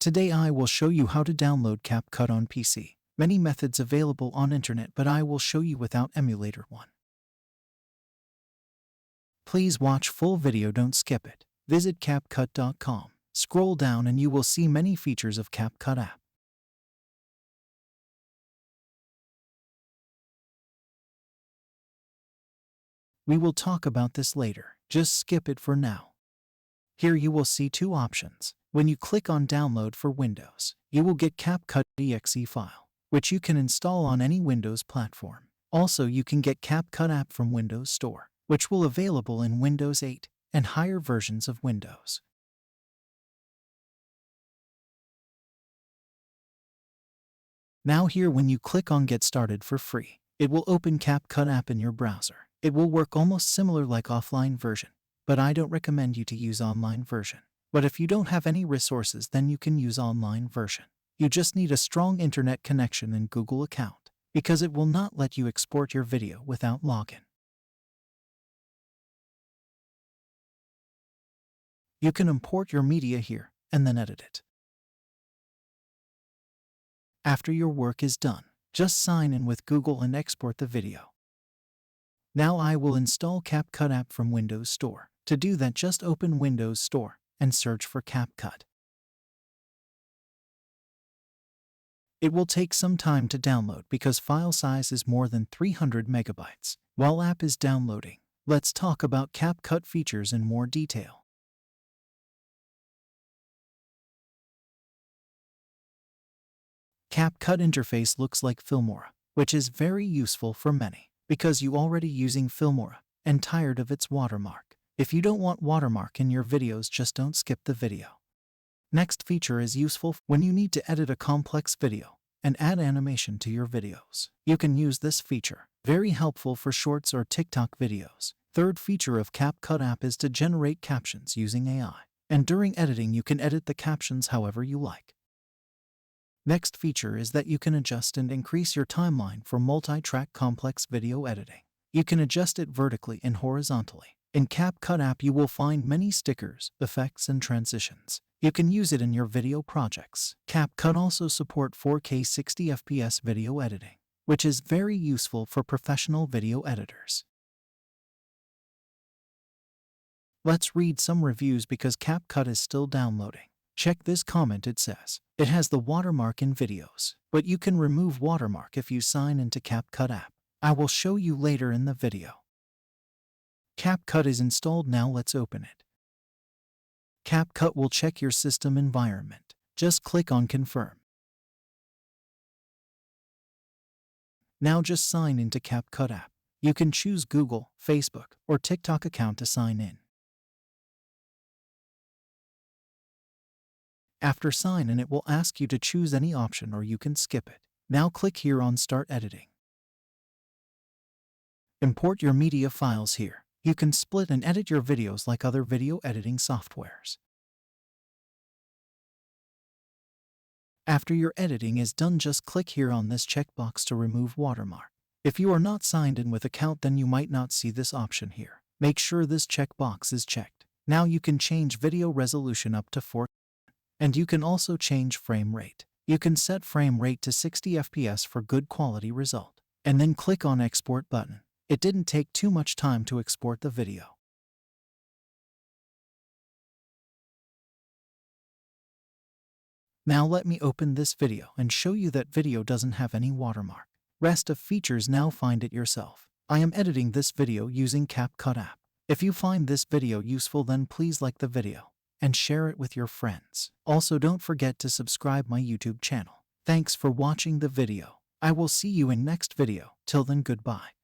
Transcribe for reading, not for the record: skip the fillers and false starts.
Today I will show you how to download CapCut on PC. Many methods available on internet, but I will show you without Emulator one. Please watch full video, don't skip it. Visit CapCut.com. Scroll down and you will see many features of CapCut app. We will talk about this later, just skip it for now. Here you will see two options. When you click on Download for Windows, you will get CapCut exe file, which you can install on any Windows platform. Also, you can get CapCut app from Windows Store, which will available in Windows 8 and higher versions of Windows. Now here, when you click on Get Started for free, it will open CapCut app in your browser. It will work almost similar like offline version, but I don't recommend you to use online version. But if you don't have any resources, then you can use online version. You just need a strong internet connection and Google account, because it will not let you export your video without login. You can import your media here and then edit it. After your work is done, just sign in with Google and export the video. Now I will install CapCut app from Windows Store. To do that, just open Windows Store and search for CapCut. It will take some time to download because file size is more than 300 megabytes. While app is downloading, let's talk about CapCut features in more detail. CapCut interface looks like Filmora, which is very useful for many, because you already using Filmora and tired of its watermark. If you don't want watermark in your videos, just don't skip the video. Next feature is useful when you need to edit a complex video and add animation to your videos. You can use this feature. Very helpful for shorts or TikTok videos. Third feature of CapCut app is to generate captions using AI. And during editing, you can edit the captions however you like. Next feature is that you can adjust and increase your timeline for multi-track complex video editing. You can adjust it vertically and horizontally. In CapCut app, you will find many stickers, effects, and transitions. You can use it in your video projects. CapCut also support 4K 60 FPS video editing, which is very useful for professional video editors. Let's read some reviews because CapCut is still downloading. Check this comment. It says, it has the watermark in videos, but you can remove watermark if you sign into CapCut app. I will show you later in the video. CapCut is installed now. Let's open it. CapCut will check your system environment. Just click on Confirm. Now just sign into CapCut app. You can choose Google, Facebook, or TikTok account to sign in. After sign in, it will ask you to choose any option or you can skip it. Now click here on Start Editing. Import your media files here. You can split and edit your videos like other video editing softwares. After your editing is done, just click here on this checkbox to remove watermark. If you are not signed in with account, then you might not see this option here. Make sure this checkbox is checked. Now you can change video resolution up to 4K. And you can also change frame rate. You can set frame rate to 60 FPS for good quality result. And then click on Export button. It didn't take too much time to export the video. Now let me open this video and show you that video doesn't have any watermark. Rest of features, now find it yourself. I am editing this video using CapCut app. If you find this video useful, then please like the video and share it with your friends. Also, don't forget to subscribe my YouTube channel. Thanks for watching the video. I will see you in next video. Till then, goodbye.